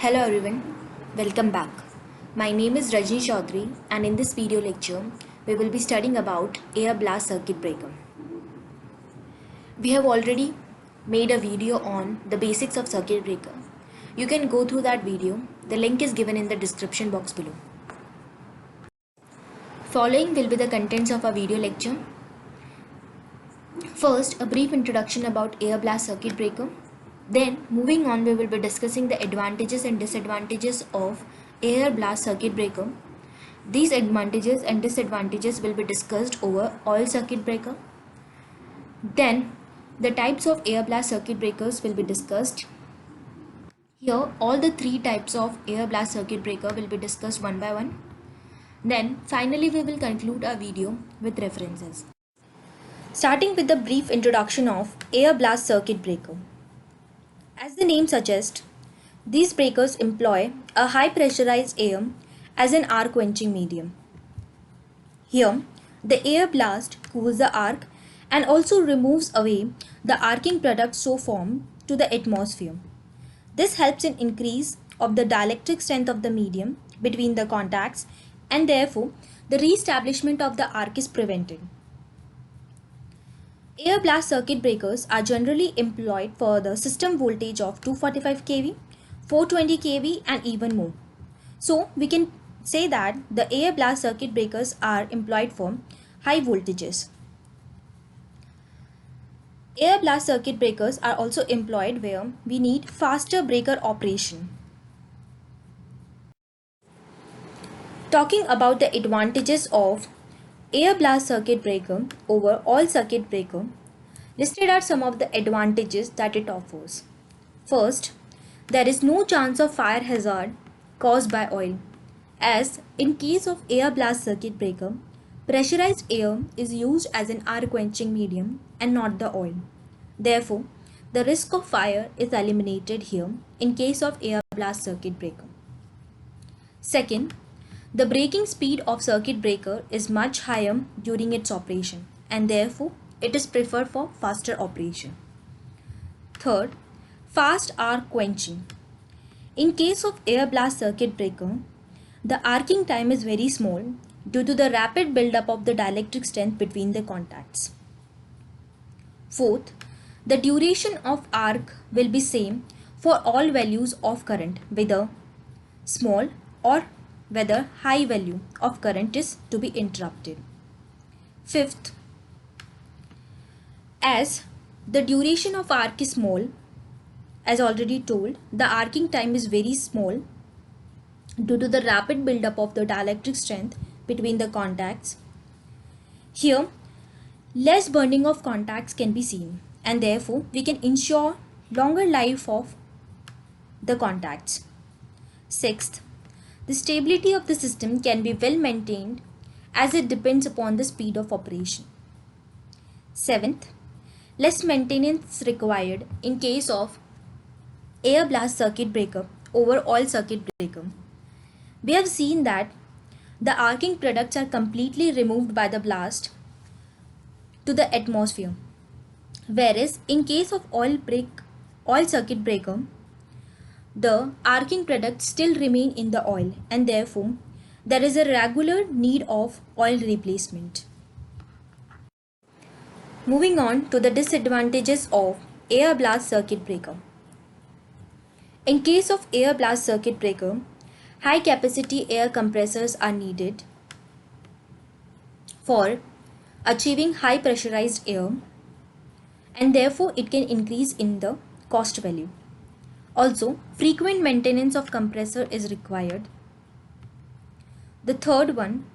Hello everyone, welcome back. My name is Rajni Chaudhary and in this video lecture we will be studying about air blast circuit breaker. We have already made a video on the basics of circuit breaker. You can go through that video. The link is given in the description box below. Following will be the contents of our video lecture. First, a brief introduction about air blast circuit breaker. Then, moving on, we will be discussing the advantages and disadvantages of air blast circuit breaker. These advantages and disadvantages will be discussed over oil circuit breaker. Then, the types of air blast circuit breakers will be discussed. Here, all the three types of air blast circuit breaker will be discussed one by one. Then, finally, we will conclude our video with references. Starting with the brief introduction of air blast circuit breaker. As the name suggests, these breakers employ a high pressurized air as an arc quenching medium. Here, the air blast cools the arc and also removes away the arcing product so formed to the atmosphere. This helps in increase of the dielectric strength of the medium between the contacts, and therefore the re-establishment of the arc is prevented. Air blast circuit breakers are generally employed for the system voltage of 245 kV, 420 kV and even more. So we can say that the air blast circuit breakers are employed for high voltages. Air blast circuit breakers are also employed where we need faster breaker operation. Talking about the advantages of air blast circuit breaker over oil circuit breaker, listed are some of the advantages that it offers. First, there is no chance of fire hazard caused by oil, as in case of air blast circuit breaker, pressurized air is used as an arc quenching medium and not the oil. Therefore, the risk of fire is eliminated here in case of air blast circuit breaker. Second, the braking speed of circuit breaker is much higher during its operation and therefore it is preferred for faster operation. Third, fast arc quenching. In case of air blast circuit breaker, the arcing time is very small due to the rapid buildup of the dielectric strength between the contacts. Fourth, the duration of arc will be same for all values of current, whether small or whether high value of current is to be interrupted. Fifth, as the duration of arc is small, as already told, the arcing time is very small due to the rapid buildup of the dielectric strength between the contacts. Here, less burning of contacts can be seen and therefore we can ensure longer life of the contacts. Sixth, the stability of the system can be well maintained as it depends upon the speed of operation. Seventh, less maintenance required in case of air blast circuit breaker over oil circuit breaker. We have seen that the arcing products are completely removed by the blast to the atmosphere, whereas in case of oil circuit breaker, the arcing products still remain in the oil and therefore there is a regular need of oil replacement. Moving on to the disadvantages of air blast circuit breaker. In case of air blast circuit breaker, high capacity air compressors are needed for achieving high pressurized air and therefore it can increase in the cost value. Also, frequent maintenance of compressor is required. The third one,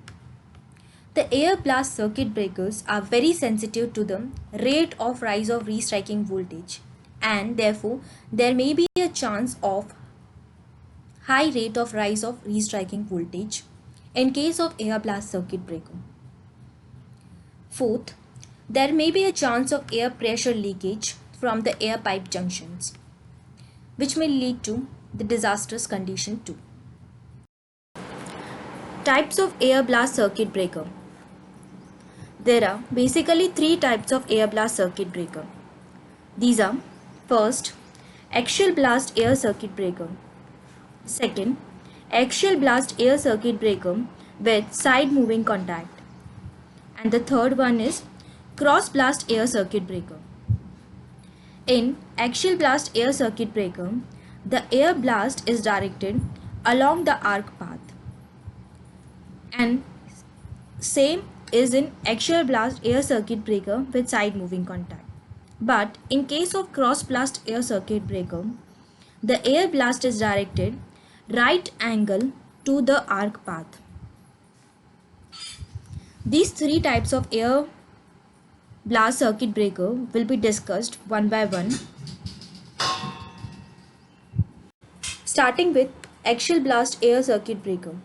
the air blast circuit breakers are very sensitive to the rate of rise of restriking voltage and therefore there may be a chance of high rate of rise of restriking voltage in case of air blast circuit breaker. Fourth, there may be a chance of air pressure leakage from the air pipe junctions, which may lead to the disastrous condition too. Types of air blast circuit breaker. There are basically three types of air blast circuit breaker. These are, first, axial blast air circuit breaker. Second, axial blast air circuit breaker with side moving contact. And the third one is cross blast air circuit breaker. In axial blast air circuit breaker, the air blast is directed along the arc path. And same is in axial blast air circuit breaker with side moving contact. But in case of cross blast air circuit breaker, the air blast is directed right angle to the arc path. These three types of air blast circuit breaker will be discussed one by one, starting with axial blast air circuit breaker.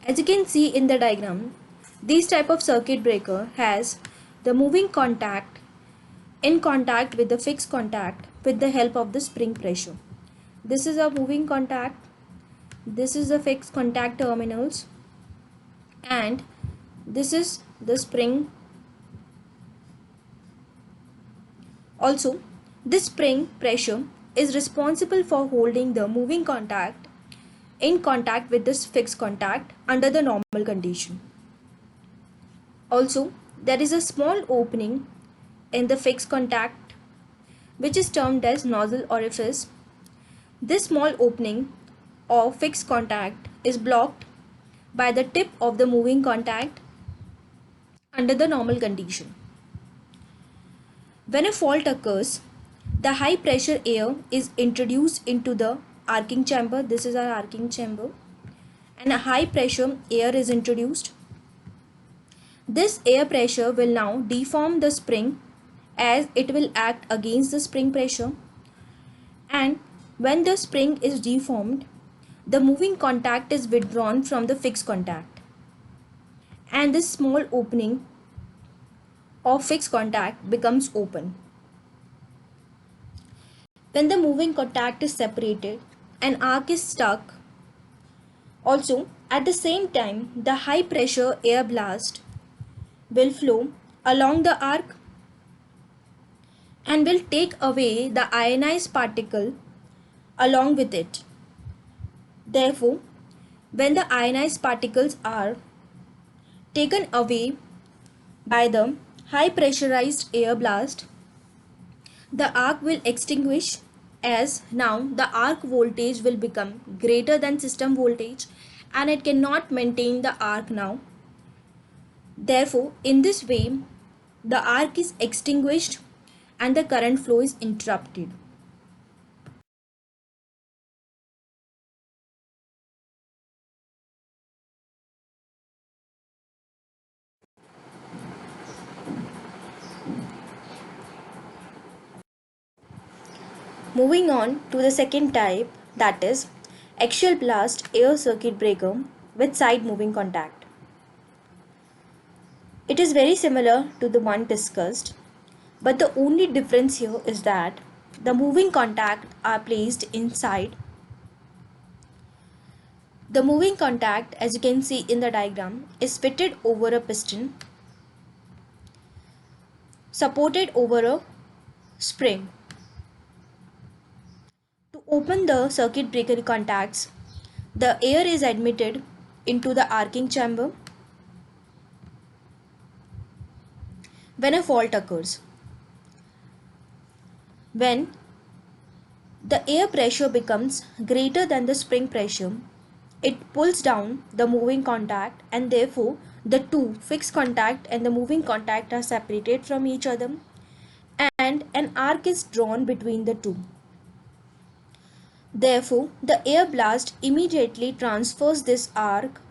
As you can see in the diagram, this type of circuit breaker has the moving contact in contact with the fixed contact with the help of the spring pressure. This is a moving contact, this is the fixed contact terminals, and this is the spring. Also, this spring pressure is responsible for holding the moving contact in contact with this fixed contact under the normal condition. Also, there is a small opening in the fixed contact which is termed as nozzle orifice. This small opening of fixed contact is blocked by the tip of the moving contact under the normal condition. When a fault occurs, the high pressure air is introduced into the arcing chamber. This is our arcing chamber, and a high pressure air is introduced. This air pressure will now deform the spring as it will act against the spring pressure, and when the spring is deformed, the moving contact is withdrawn from the fixed contact, and this small opening of fixed contact becomes open. When the moving contact is separated, an arc is stuck. Also, at the same time, the high pressure air blast will flow along the arc and will take away the ionized particle along with it. Therefore, when the ionized particles are taken away by the high pressurized air blast, the arc will extinguish, as now the arc voltage will become greater than system voltage and it cannot maintain the arc now. Therefore, in this way, the arc is extinguished and the current flow is interrupted. Moving on to the second type, that is axial blast air circuit breaker with side moving contact. It is very similar to the one discussed, but the only difference here is that the moving contact are placed inside. The moving contact, as you can see in the diagram, is fitted over a piston supported over a spring. To open the circuit breaker contacts, the air is admitted into the arcing chamber when a fault occurs. When the air pressure becomes greater than the spring pressure, it pulls down the moving contact, and therefore the two fixed contact and the moving contact are separated from each other and an arc is drawn between the two. Therefore, the air blast immediately transfers this arc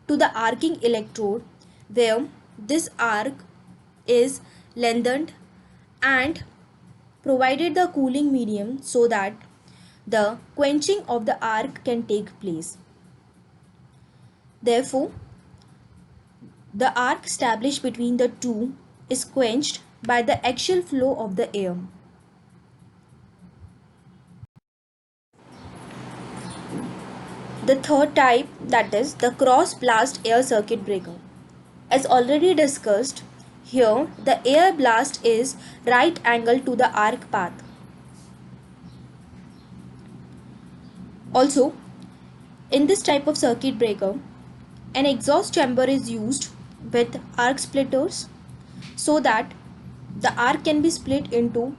to the arcing electrode, where this arc is lengthened and provided the cooling medium so that the quenching of the arc can take place. Therefore, the arc established between the two is quenched by the axial flow of the air. The third type, that is the cross blast air circuit breaker. As already discussed, here the air blast is right angle to the arc path. Also, in this type of circuit breaker, an exhaust chamber is used with arc splitters so that the arc can be split into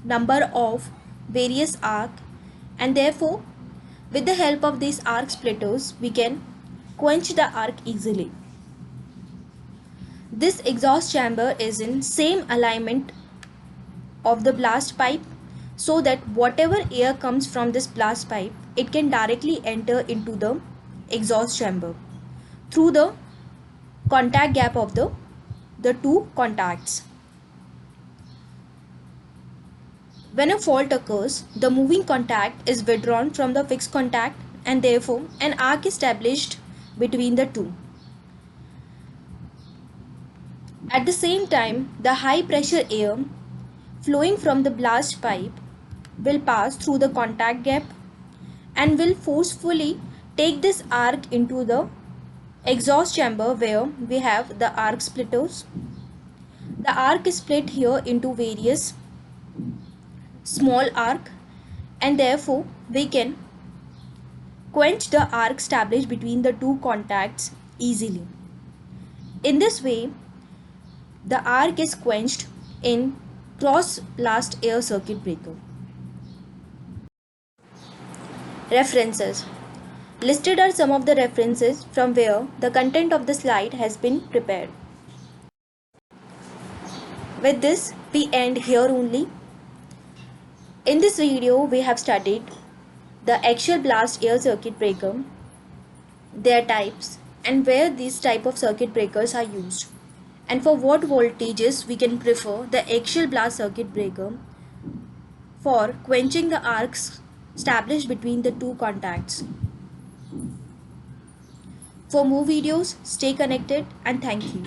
number of various arc, and therefore with the help of these arc splitters we can quench the arc easily. This exhaust chamber is in same alignment of the blast pipe so that whatever air comes from this blast pipe, it can directly enter into the exhaust chamber through the contact gap of the two contacts. When a fault occurs, the moving contact is withdrawn from the fixed contact and therefore an arc is established between the two. At the same time, the high pressure air flowing from the blast pipe will pass through the contact gap and will forcefully take this arc into the exhaust chamber where we have the arc splitters. The arc is split here into various small arc and therefore we can quench the arc established between the two contacts easily. In this way, the arc is quenched in cross blast air circuit breaker. References. Listed are some of the references from where the content of the slide has been prepared. With this, we end here only. In this video, we have studied the axial blast air circuit breaker, their types, and where these type of circuit breakers are used, and for what voltages we can prefer the axial blast circuit breaker for quenching the arcs established between the two contacts. For more videos, stay connected and thank you.